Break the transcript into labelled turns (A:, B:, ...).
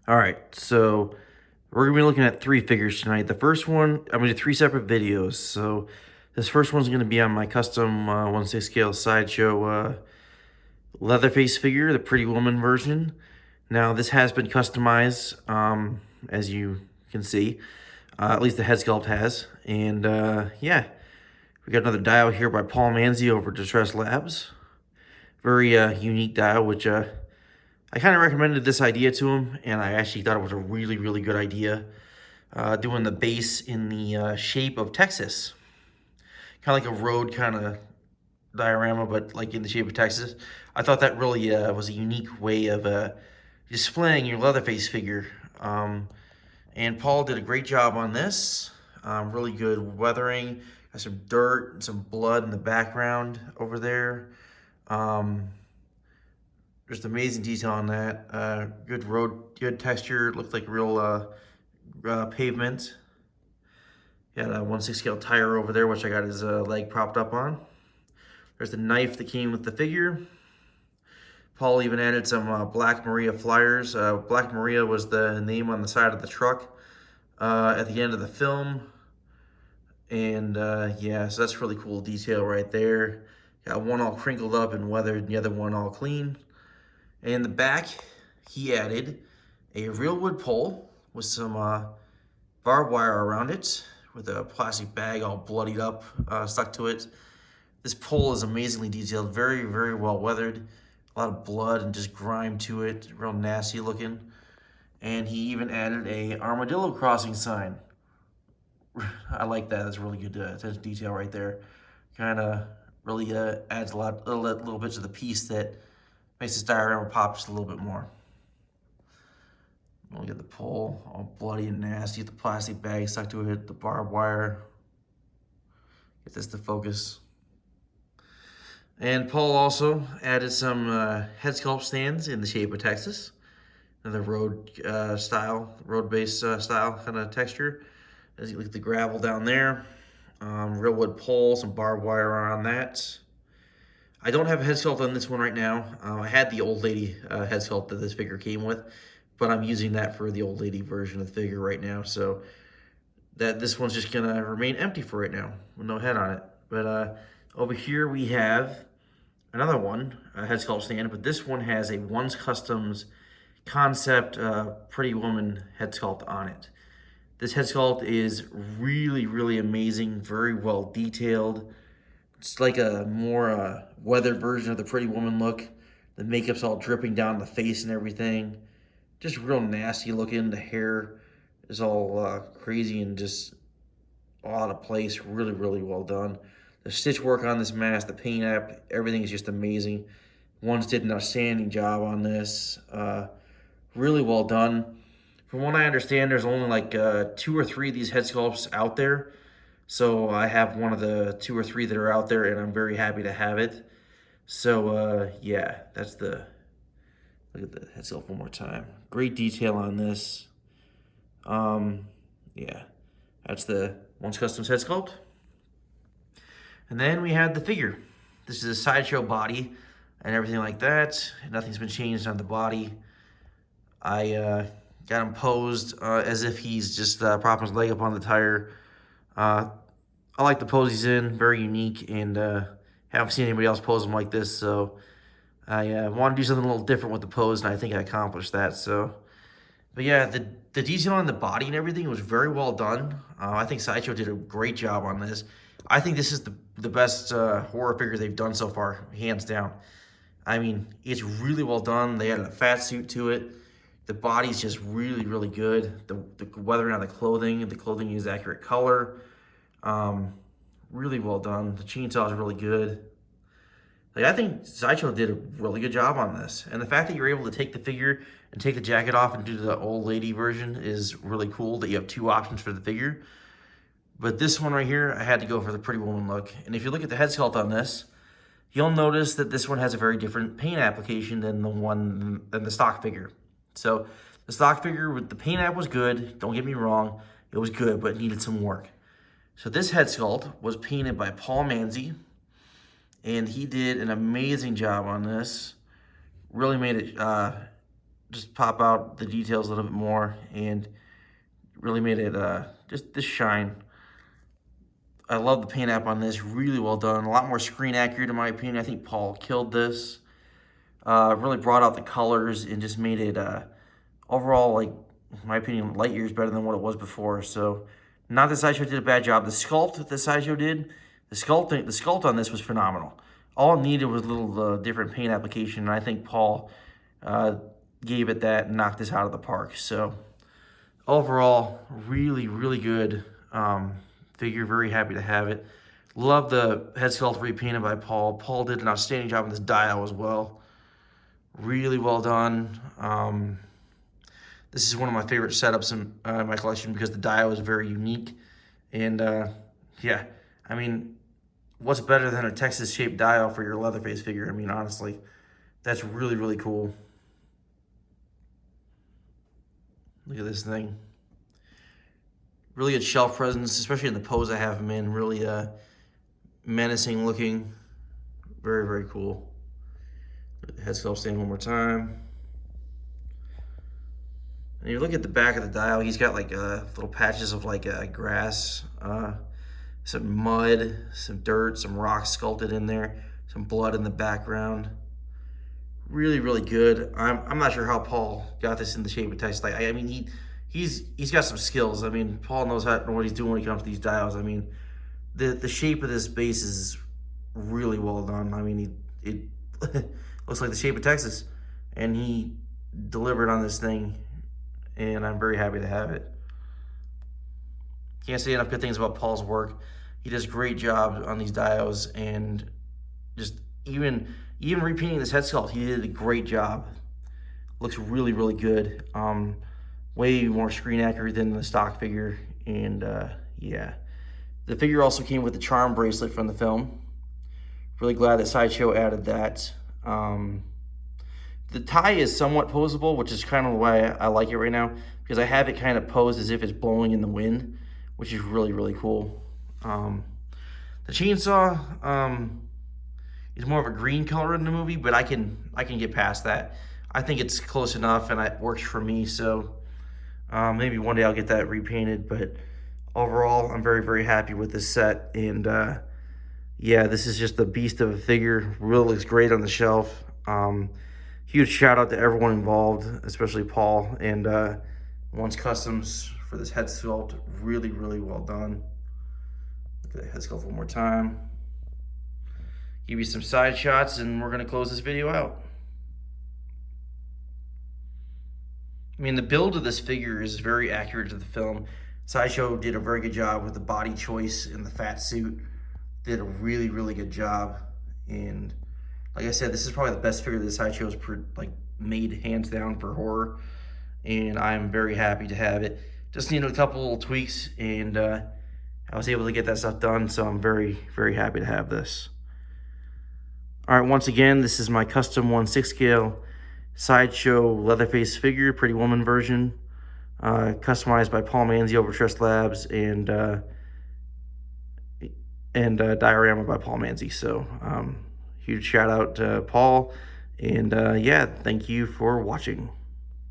A: All right, so we're gonna be looking at three figures tonight. The first one, I'm gonna do three separate videos. So this first one's gonna be on my custom 1/6 scale Sideshow Leatherface figure, the Pretty Woman version. Now this has been customized, as you can see. At least the head sculpt has. And yeah, we got another dial here by Paul Manzi over at Distress Labs. Very unique dial, which I kind of recommended this idea to him, and I actually thought it was a really, really good idea. Doing the base in the shape of Texas. Kind of like a road kind of diorama, but like in the shape of Texas. I thought that really was a unique way of displaying your Leatherface figure. And Paul did a great job on this. Really good weathering. Got some dirt and some blood in the background over there. Just amazing detail on that. Good road, good texture. It looked like real pavement. Got a 1/6 scale tire over there, which I got his leg propped up on. There's the knife that came with the figure. Paul even added some Black Maria flyers. Black Maria was the name on the side of the truck at the end of the film. And yeah, so that's really cool detail right there. Got one all crinkled up and weathered, and the other one all clean. And in the back, he added a real wood pole with some barbed wire around it, with a plastic bag all bloodied up, stuck to it. This pole is amazingly detailed, very, very well weathered. A lot of blood and just grime to it, real nasty looking. And he even added a armadillo crossing sign. I like that. That's really good attention to detail right there. Kind of really adds a lot, little bits of the piece that makes this diorama pop just a little bit more. Look at the pole, all bloody and nasty. The plastic bag stuck to it, the barbed wire. Get this to focus. And Paul also added some head sculpt stands in the shape of Texas. Another road style, road-based style kind of texture. As you look at the gravel down there. Real wood pole, some barbed wire around that. I don't have a head sculpt on this one right now. I had the old lady head sculpt that this figure came with, but I'm using that for the old lady version of the figure right now. So this one's just gonna remain empty for right now with no head on it. But over here we have another one, a head sculpt stand, but this one has a One's Customs concept Pretty Woman head sculpt on it. This head sculpt is really, really amazing, very well detailed. It's like a more weathered version of the Pretty Woman look. The makeup's all dripping down the face and everything. Just real nasty looking. The hair is all crazy and just all out of place. Really, really well done. The stitch work on this mask, the paint app, everything is just amazing. Ones did an outstanding job on this. Really well done. From what I understand, there's only like 2 or 3 of these head sculpts out there. So I have one of the 2 or 3 that are out there, and I'm very happy to have it. So yeah, that's the, look at the head sculpt one more time. Great detail on this. Yeah, that's the One's Customs head sculpt. And then we had the figure. This is a Sideshow body and everything like that. Nothing's been changed on the body. I got him posed as if he's just propping his leg up on the tire. I like the pose he's in, very unique, and haven't seen anybody else pose him like this, so I want to do something a little different with the pose, and I think I accomplished that. So, but yeah, the detail on the body and everything was very well done. I think Sideshow did a great job on this. I think this is the best horror figure they've done so far, hands down. I mean, it's really well done. They added a fat suit to it. The body's just really, really good. The weathering on the clothing is accurate color. Really well done. The chainsaw is really good. Like, I think Sideshow did a really good job on this. And the fact that you're able to take the figure and take the jacket off and do the old lady version is really cool, that you have 2 options for the figure. But this one right here, I had to go for the Pretty Woman look. And if you look at the head sculpt on this, you'll notice that this one has a very different paint application than the stock figure. So the stock figure with the paint app was good. Don't get me wrong, it was good, but it needed some work. So this head sculpt was painted by Paul Manzi, and he did an amazing job on this. Really made it just pop out the details a little bit more and really made it just this shine. I love the paint app on this, really well done. A lot more screen accurate in my opinion. I think Paul killed this. Really brought out the colors and just made it overall, like, in my opinion, light years better than what it was before. So, not that Sideshow did a bad job. The sculpt that Sideshow did, the sculpt on this was phenomenal. All it needed was a little different paint application, and I think Paul uh, gave it that and knocked this out of the park. So, overall, really, really good figure. Very happy to have it. Love the head sculpt repainted by Paul. Paul did an outstanding job on this dial as well. Really well done. This is one of my favorite setups in my collection because the dial is very unique. And yeah, I mean, what's better than a Texas shaped dial for your Leatherface figure? I mean, honestly, that's really, really cool. Look at this thing. Really good shelf presence, especially in the pose I have him in. Really menacing looking. Very, very cool. Head sculpt stand one more time. And you look at the back of the dial, he's got like little patches of like grass, some mud, some dirt, some rocks sculpted in there, some blood in the background. Really, really good. I'm not sure how Paul got this in the shape of Texas. Like, I mean, he's got some skills. I mean, Paul knows what he's doing when it comes to these dials. I mean, the shape of this base is really well done. I mean, it looks like the shape of Texas, and he delivered on this thing, and I'm very happy to have it. Can't say enough good things about Paul's work. He does a great job on these dials, and just even repainting this head sculpt, he did a great job. Looks really, really good. Way more screen accurate than the stock figure, and yeah. The figure also came with the charm bracelet from the film. Really glad that Sideshow added that. The tie is somewhat posable, which is kind of why I like it right now, because I have it kind of posed as if it's blowing in the wind, which is really, really cool. The chainsaw is more of a green color in the movie, but I can get past that. I think it's close enough, and it works for me. So maybe one day I'll get that repainted. But overall, I'm very, very happy with this set. And yeah, this is just a beast of a figure. Really looks great on the shelf. Huge shout out to everyone involved, especially Paul and Once Customs for this head sculpt. Really, really well done. Look at the head sculpt one more time. Give you some side shots, and we're gonna close this video out. I mean, the build of this figure is very accurate to the film. Sideshow did a very good job with the body choice and the fat suit. Did a really, really good job. And like I said, this is probably the best figure that Sideshow's made hands down for horror. And I'm very happy to have it. Just needed a couple little tweaks, and I was able to get that stuff done. So I'm very, very happy to have this. All right, once again, this is my custom 1/6 scale Sideshow Leatherface figure, Pretty Woman version, customized by Paul Manzi over Trust Labs, and diorama by Paul Manzi. So huge shout out to Paul, and yeah, thank you for watching.